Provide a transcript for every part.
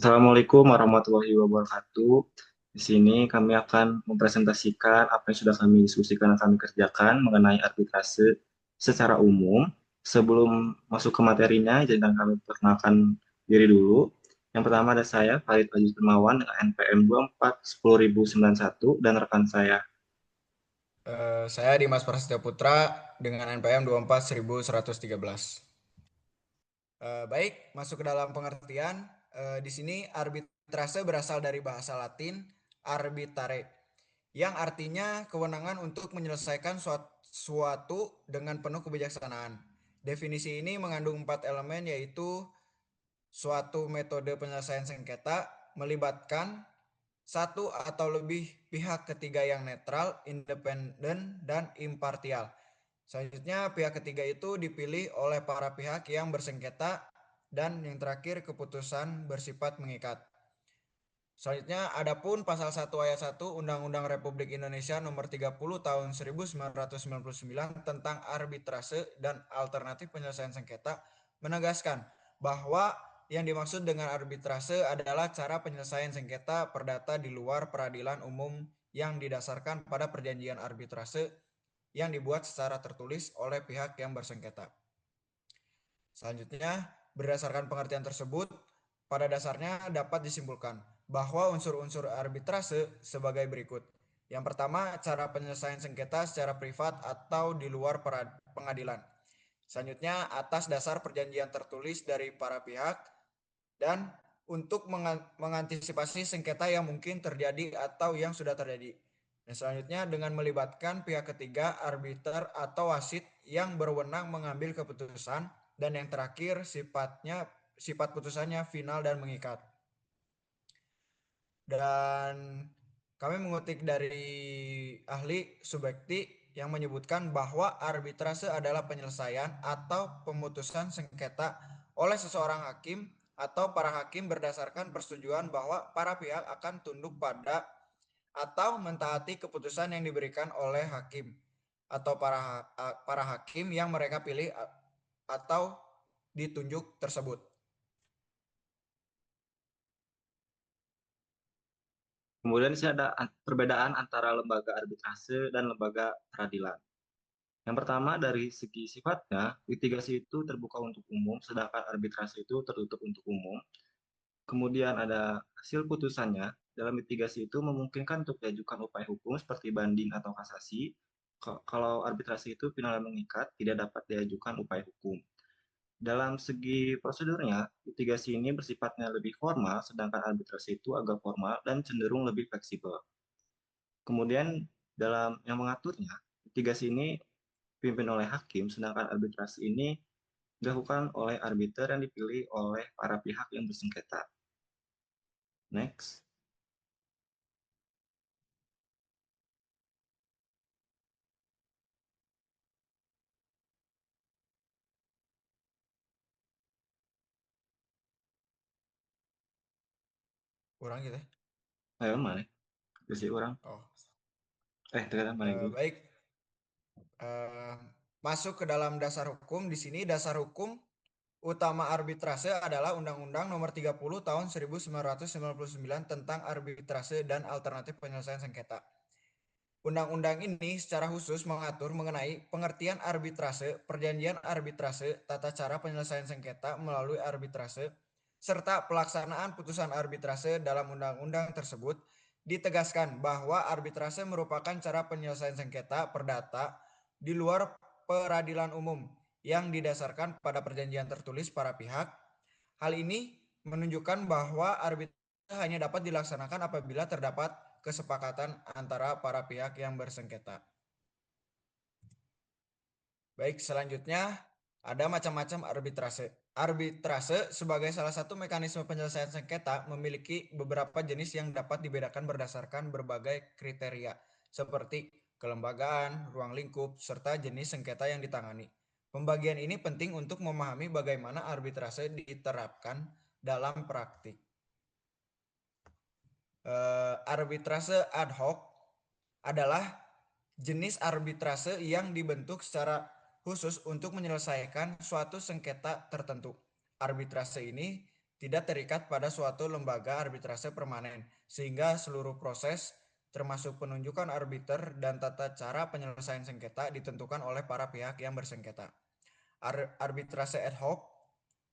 Assalamualaikum warahmatullahi wabarakatuh. Di sini kami akan mempresentasikan apa yang sudah kami diskusikan dan kami kerjakan mengenai arbitrase secara umum. Sebelum masuk ke materinya, izinkan kami perkenalkan diri dulu. Yang pertama ada saya, Farid Aziz Dermawan dengan NPM 24 10091 dan rekan saya. Saya Dimas Prasetyo Putra dengan NPM 24 1113. Baik, masuk ke dalam pengertian. Di sini arbitrase berasal dari bahasa Latin arbitare, yang artinya kewenangan untuk menyelesaikan suatu dengan penuh kebijaksanaan. Definisi ini mengandung 4 elemen, yaitu suatu metode penyelesaian sengketa melibatkan satu atau lebih pihak ketiga yang netral, independen, dan impartial. Selanjutnya, pihak ketiga itu dipilih oleh para pihak yang bersengketa, dan yang terakhir keputusan bersifat mengikat. Selanjutnya, adapun pasal 1 ayat 1 Undang-Undang Republik Indonesia Nomor 30 Tahun 1999 tentang arbitrase dan alternatif penyelesaian sengketa menegaskan bahwa yang dimaksud dengan arbitrase adalah cara penyelesaian sengketa perdata di luar peradilan umum yang didasarkan pada perjanjian arbitrase yang dibuat secara tertulis oleh pihak yang bersengketa. Selanjutnya, berdasarkan pengertian tersebut, pada dasarnya dapat disimpulkan bahwa unsur-unsur arbitrase sebagai berikut. Yang pertama, cara penyelesaian sengketa secara privat atau di luar pengadilan. Selanjutnya, atas dasar perjanjian tertulis dari para pihak dan untuk mengantisipasi sengketa yang mungkin terjadi atau yang sudah terjadi. Dan selanjutnya, dengan melibatkan pihak ketiga, arbiter atau wasit yang berwenang mengambil keputusan, dan yang terakhir sifat putusannya final dan mengikat. Dan kami mengutip dari ahli Subekti yang menyebutkan bahwa arbitrase adalah penyelesaian atau pemutusan sengketa oleh seseorang hakim atau para hakim berdasarkan persetujuan bahwa para pihak akan tunduk pada atau mentaati keputusan yang diberikan oleh hakim atau para hakim yang mereka pilih atau ditunjuk tersebut. Kemudian di sini ada perbedaan antara lembaga arbitrase dan lembaga peradilan. Yang pertama dari segi sifatnya, litigasi itu terbuka untuk umum, sedangkan arbitrase itu tertutup untuk umum. Kemudian ada hasil putusannya, dalam litigasi itu memungkinkan untuk diajukan upaya hukum seperti banding atau kasasi. Kalau arbitrasi itu final dan mengikat, tidak dapat diajukan upaya hukum. Dalam segi prosedurnya, litigasi ini bersifatnya lebih formal, sedangkan arbitrasi itu agak formal dan cenderung lebih fleksibel. Kemudian dalam yang mengaturnya, litigasi ini dipimpin oleh hakim, sedangkan arbitrasi ini dilakukan oleh arbiter yang dipilih oleh para pihak yang bersengketa. Next. Kurang gitu ya. Ayo mana? Kasih orang. Oh, Ternyata mana dulu. baik. Eh, Masuk ke dalam dasar hukum. Di sini dasar hukum utama arbitrase adalah Undang-Undang Nomor 30 Tahun 1999 tentang arbitrase dan alternatif penyelesaian sengketa. Undang-undang ini secara khusus mengatur mengenai pengertian arbitrase, perjanjian arbitrase, tata cara penyelesaian sengketa melalui arbitrase, serta pelaksanaan putusan arbitrase. Dalam undang-undang tersebut ditegaskan bahwa arbitrase merupakan cara penyelesaian sengketa perdata di luar peradilan umum yang didasarkan pada perjanjian tertulis para pihak. Hal ini menunjukkan bahwa arbitrase hanya dapat dilaksanakan apabila terdapat kesepakatan antara para pihak yang bersengketa. Baik, selanjutnya ada macam-macam arbitrase. Arbitrase sebagai salah satu mekanisme penyelesaian sengketa memiliki beberapa jenis yang dapat dibedakan berdasarkan berbagai kriteria, seperti kelembagaan, ruang lingkup, serta jenis sengketa yang ditangani. Pembagian ini penting untuk memahami bagaimana arbitrase diterapkan dalam praktik. Arbitrase ad hoc adalah jenis arbitrase yang dibentuk secara khusus untuk menyelesaikan suatu sengketa tertentu. Arbitrase ini tidak terikat pada suatu lembaga arbitrase permanen, sehingga seluruh proses termasuk penunjukan arbiter dan tata cara penyelesaian sengketa ditentukan oleh para pihak yang bersengketa. Arbitrase ad hoc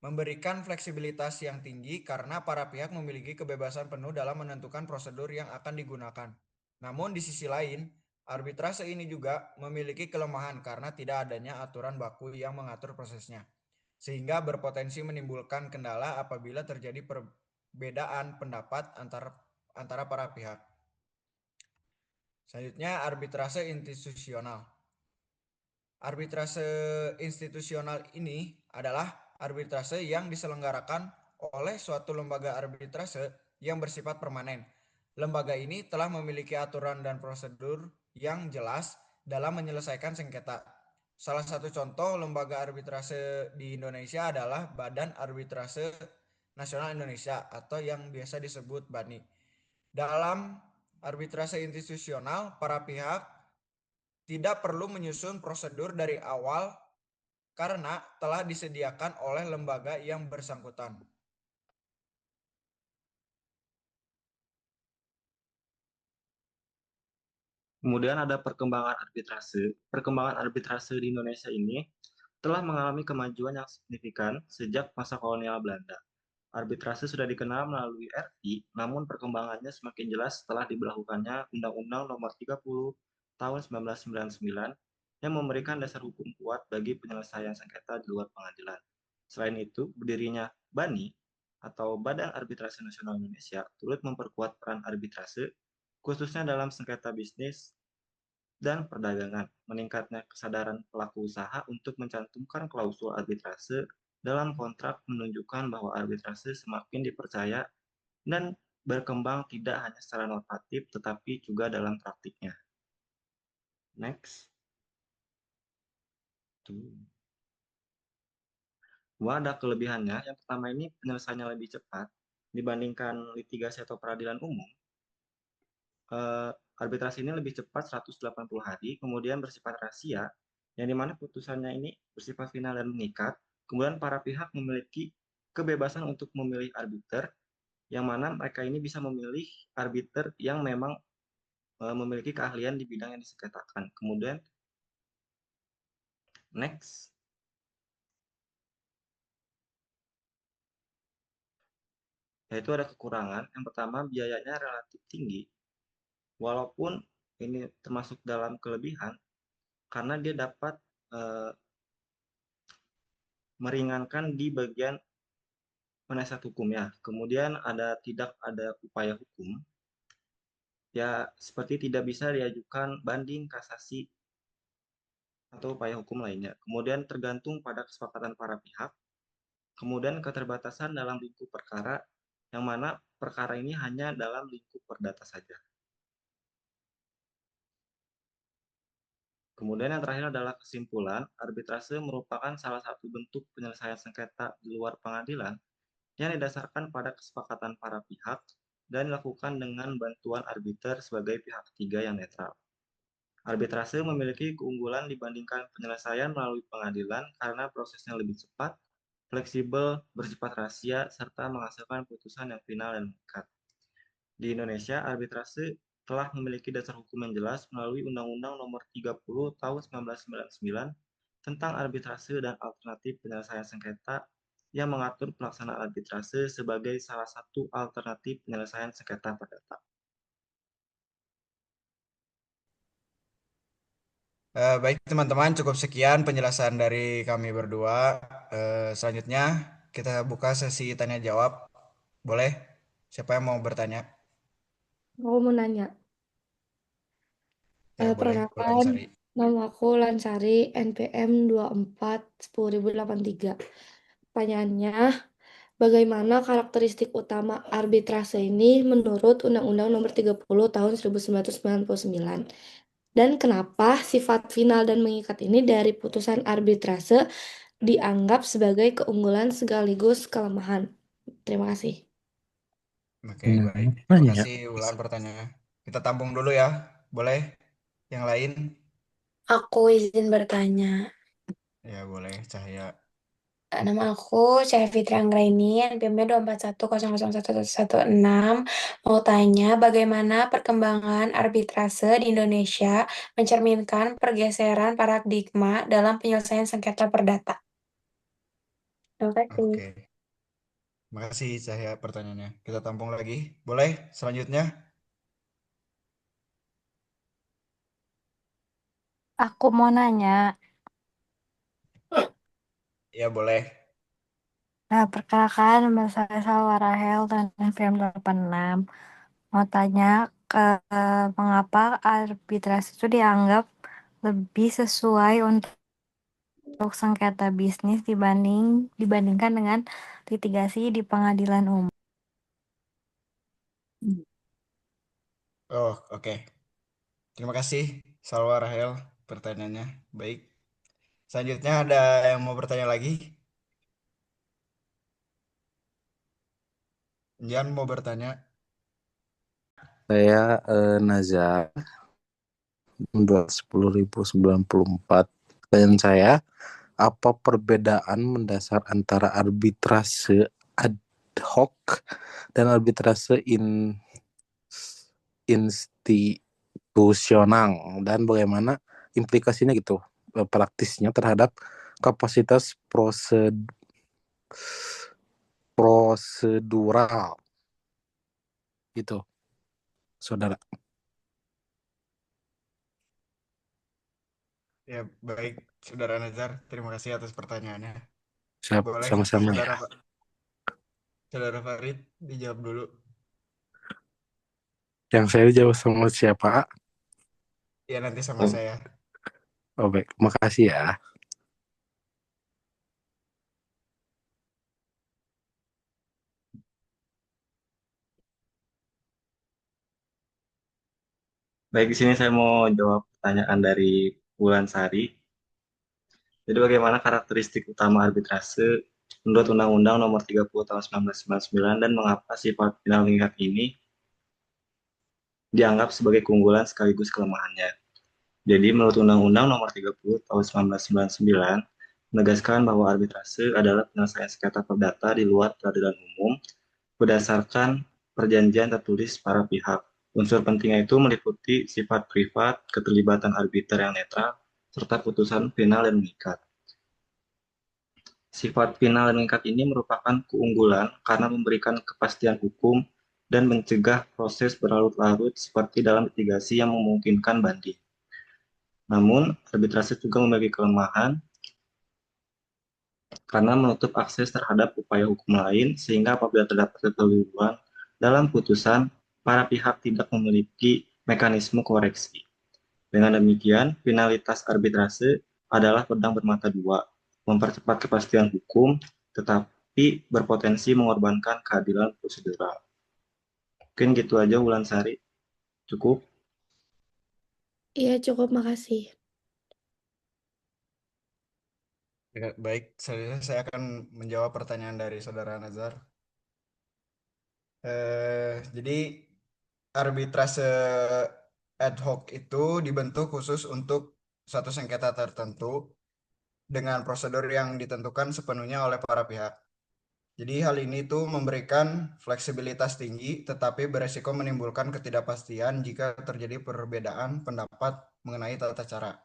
memberikan fleksibilitas yang tinggi karena para pihak memiliki kebebasan penuh dalam menentukan prosedur yang akan digunakan. Namun di sisi lain, arbitrase ini juga memiliki kelemahan karena tidak adanya aturan baku yang mengatur prosesnya, sehingga berpotensi menimbulkan kendala apabila terjadi perbedaan pendapat antara para pihak. Selanjutnya, arbitrase institusional. Arbitrase institusional ini adalah arbitrase yang diselenggarakan oleh suatu lembaga arbitrase yang bersifat permanen. Lembaga ini telah memiliki aturan dan prosedur yang jelas dalam menyelesaikan sengketa. Salah satu contoh lembaga arbitrase di Indonesia adalah Badan Arbitrase Nasional Indonesia atau yang biasa disebut BANI. Dalam arbitrase institusional, para pihak tidak perlu menyusun prosedur dari awal karena telah disediakan oleh lembaga yang bersangkutan. Kemudian ada perkembangan arbitrase. Perkembangan arbitrase di Indonesia ini telah mengalami kemajuan yang signifikan sejak masa kolonial Belanda. Arbitrase sudah dikenal melalui RI, namun perkembangannya semakin jelas setelah diberlakukannya Undang-Undang Nomor 30 Tahun 1999 yang memberikan dasar hukum kuat bagi penyelesaian sengketa di luar pengadilan. Selain itu, berdirinya BANI atau Badan Arbitrase Nasional Indonesia turut memperkuat peran arbitrase khususnya dalam sengketa bisnis dan perdagangan, meningkatnya kesadaran pelaku usaha untuk mencantumkan klausul arbitrase dalam kontrak menunjukkan bahwa arbitrase semakin dipercaya dan berkembang tidak hanya secara normatif tetapi juga dalam praktiknya. Next. Tuh. Wah, ada kelebihannya. Yang pertama ini penyelesaiannya lebih cepat dibandingkan litigasi atau peradilan umum. Arbitrasi ini lebih cepat 180 hari, kemudian bersifat rahasia, yang dimana putusannya ini bersifat final dan mengikat. Kemudian para pihak memiliki kebebasan untuk memilih arbiter, yang mana mereka ini bisa memilih arbiter yang memang memiliki keahlian di bidang yang disengketakan. Kemudian next, yaitu ada kekurangan. Yang pertama biayanya relatif tinggi, walaupun ini termasuk dalam kelebihan karena dia dapat meringankan di bagian penasihat hukum ya. Kemudian tidak ada upaya hukum, ya seperti tidak bisa diajukan banding, kasasi, atau upaya hukum lainnya. Kemudian tergantung pada kesepakatan para pihak. Kemudian keterbatasan dalam lingkup perkara, yang mana perkara ini hanya dalam lingkup perdata saja. Kemudian yang terakhir adalah kesimpulan, arbitrase merupakan salah satu bentuk penyelesaian sengketa di luar pengadilan yang didasarkan pada kesepakatan para pihak dan dilakukan dengan bantuan arbiter sebagai pihak ketiga yang netral. Arbitrase memiliki keunggulan dibandingkan penyelesaian melalui pengadilan karena prosesnya lebih cepat, fleksibel, bersifat rahasia, serta menghasilkan putusan yang final dan mengikat. Di Indonesia, arbitrase telah memiliki dasar hukum yang jelas melalui Undang-Undang Nomor 30 Tahun 1999 tentang arbitrase dan alternatif penyelesaian sengketa yang mengatur pelaksanaan arbitrase sebagai salah satu alternatif penyelesaian sengketa perdata. Baik teman-teman, cukup sekian penjelasan dari kami berdua. Selanjutnya kita buka sesi tanya jawab. Boleh? Siapa yang mau bertanya? Aku mau nanya. Ya, boleh, Bu Perkenalkan, Lansari. nama aku Lansari, NPM 24 10083. Pertanyaannya, bagaimana karakteristik utama arbitrase ini menurut Undang-Undang Nomor 30 Tahun 1999? Dan kenapa sifat final dan mengikat ini dari putusan arbitrase dianggap sebagai keunggulan sekaligus kelemahan? Terima kasih. Oke, baik. Terima kasih Ulan pertanyaannya. Kita tampung dulu ya. Boleh? Yang lain? Aku izin bertanya. Ya, boleh. Cahaya. Nama aku Cahaya Fitri Anggraini, NPM 241001116. Mau tanya bagaimana perkembangan arbitrase di Indonesia mencerminkan pergeseran paradigma dalam penyelesaian sengketa perdata. Terima kasih. Oke, makasih Cahya pertanyaannya. Kita tampung lagi. Boleh selanjutnya? Aku mau nanya, Ya boleh. nah perkenalkan nama saya Salwa Rahel dan NPM 86. Mau tanya ke mengapa arbitrase itu dianggap lebih sesuai untuk sengketa bisnis dibandingkan dengan litigasi di pengadilan umum. Oh, oke. Terima kasih Salwa Rahel pertanyaannya. Baik. Selanjutnya ada yang mau bertanya lagi? Jangan mau bertanya. Saya Nazar 10.094. Pertanyaan saya, apa perbedaan mendasar antara arbitrase ad hoc dan arbitrase institusional dan bagaimana implikasinya gitu praktisnya terhadap kapasitas prosedural gitu, saudara. Ya, baik, Saudara Nazar. Terima kasih atas pertanyaannya. Siap, Boleh, sama-sama ya. Saudara Farid dijawab dulu. Yang saya jawab sama siapa? Ya, nanti sama saya. Oh baik, makasih ya. Baik, di sini saya mau jawab pertanyaan dari Wulan Sari. Jadi bagaimana karakteristik utama arbitrase menurut Undang-Undang Nomor 30 Tahun 1999 dan mengapa sifat final mengikat ini dianggap sebagai keunggulan sekaligus kelemahannya. Jadi menurut Undang-Undang Nomor 30 Tahun 1999 menegaskan bahwa arbitrase adalah penyelesaian sengketa perdata di luar peradilan umum berdasarkan perjanjian tertulis para pihak. Unsur pentingnya itu meliputi sifat privat, keterlibatan arbiter yang netral, serta putusan final dan mengikat. Sifat final dan mengikat ini merupakan keunggulan karena memberikan kepastian hukum dan mencegah proses berlarut-larut seperti dalam litigasi yang memungkinkan banding. Namun, arbitrase juga memiliki kelemahan karena menutup akses terhadap upaya hukum lain, sehingga apabila terdapat kekeliruan dalam putusan, para pihak tidak memiliki mekanisme koreksi. Dengan demikian, finalitas arbitrase adalah pedang bermata dua, mempercepat kepastian hukum, tetapi berpotensi mengorbankan keadilan prosedural. Mungkin gitu aja, Wulansari. Cukup. Iya, cukup, makasih. Ya, baik, saya akan menjawab pertanyaan dari Saudara Nazar. Jadi arbitrase ad hoc itu dibentuk khusus untuk satu sengketa tertentu dengan prosedur yang ditentukan sepenuhnya oleh para pihak. Jadi hal ini tuh memberikan fleksibilitas tinggi tetapi beresiko menimbulkan ketidakpastian jika terjadi perbedaan pendapat mengenai tata cara.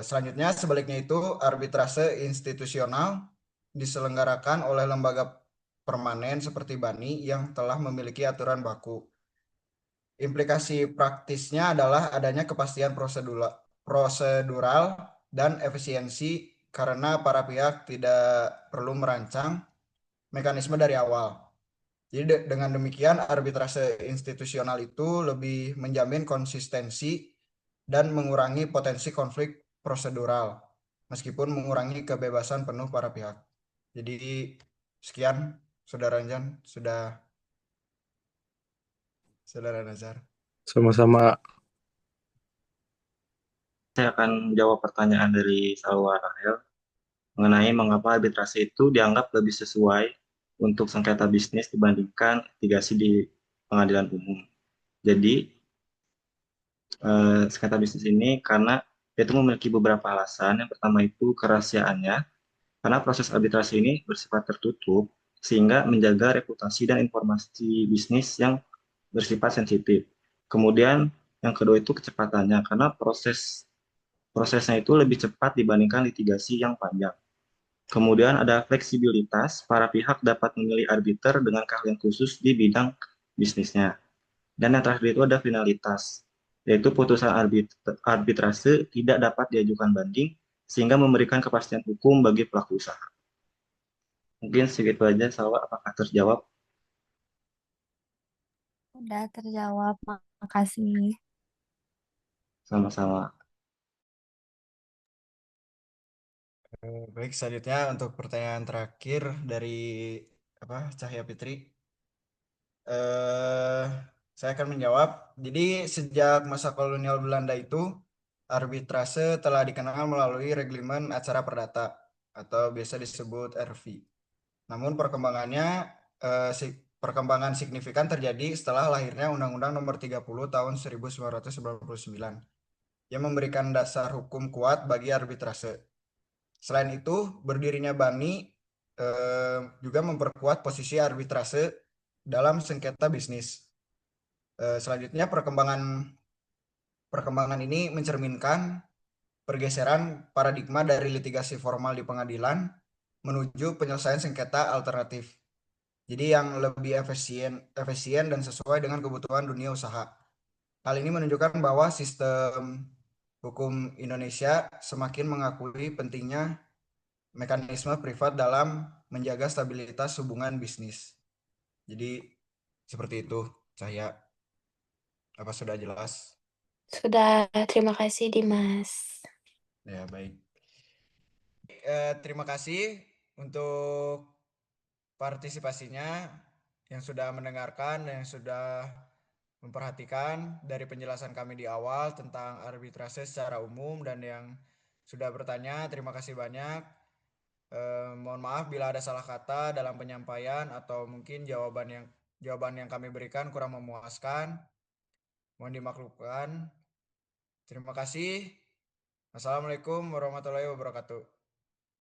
Selanjutnya sebaliknya itu arbitrase institusional diselenggarakan oleh lembaga permanen seperti BANI yang telah memiliki aturan baku. Implikasi praktisnya adalah adanya kepastian prosedural dan efisiensi karena para pihak tidak perlu merancang mekanisme dari awal. Jadi dengan demikian arbitrase institusional itu lebih menjamin konsistensi dan mengurangi potensi konflik prosedural meskipun mengurangi kebebasan penuh para pihak. Jadi sekian Saudara Anjan, Saudara Nazar. Sama-sama. Saya akan jawab pertanyaan dari Salwa Rahel mengenai mengapa arbitrase itu dianggap lebih sesuai untuk sengketa bisnis dibandingkan litigasi di pengadilan umum. Jadi, sengketa bisnis ini karena itu memiliki beberapa alasan. Yang pertama itu kerahasiaannya. Karena proses arbitrase ini bersifat tertutup, sehingga menjaga reputasi dan informasi bisnis yang bersifat sensitif. Kemudian yang kedua itu kecepatannya, karena prosesnya itu lebih cepat dibandingkan litigasi yang panjang. Kemudian ada fleksibilitas, para pihak dapat memilih arbiter dengan keahlian khusus di bidang bisnisnya. Dan yang terakhir itu ada finalitas, yaitu putusan arbitrase tidak dapat diajukan banding, sehingga memberikan kepastian hukum bagi pelaku usaha. Mungkin segitu aja, Salwa. Apakah terjawab? Udah terjawab, makasih. Sama-sama. Baik, selanjutnya untuk pertanyaan terakhir dari Cahya Fitri. Eh, saya akan menjawab. Jadi sejak masa kolonial Belanda itu, arbitrase telah dikenal melalui Reglemen Acara Perdata atau biasa disebut RV. Namun perkembangan signifikan terjadi setelah lahirnya Undang-Undang Nomor 30 Tahun 1999 yang memberikan dasar hukum kuat bagi arbitrase. Selain itu, berdirinya BANI juga memperkuat posisi arbitrase dalam sengketa bisnis. Selanjutnya, perkembangan ini mencerminkan pergeseran paradigma dari litigasi formal di pengadilan menuju penyelesaian sengketa alternatif. Jadi yang lebih efisien dan sesuai dengan kebutuhan dunia usaha. Hal ini menunjukkan bahwa sistem hukum Indonesia semakin mengakui pentingnya mekanisme privat dalam menjaga stabilitas hubungan bisnis. Jadi seperti itu, Cahya. Apa sudah jelas? Sudah, terima kasih Dimas. Ya, baik. Terima kasih untuk partisipasinya yang sudah mendengarkan dan yang sudah memperhatikan dari penjelasan kami di awal tentang arbitrase secara umum dan yang sudah bertanya. Terima kasih banyak. Mohon maaf bila ada salah kata dalam penyampaian atau mungkin jawaban yang kami berikan kurang memuaskan. Mohon dimaklumkan. Terima kasih. Assalamualaikum warahmatullahi wabarakatuh.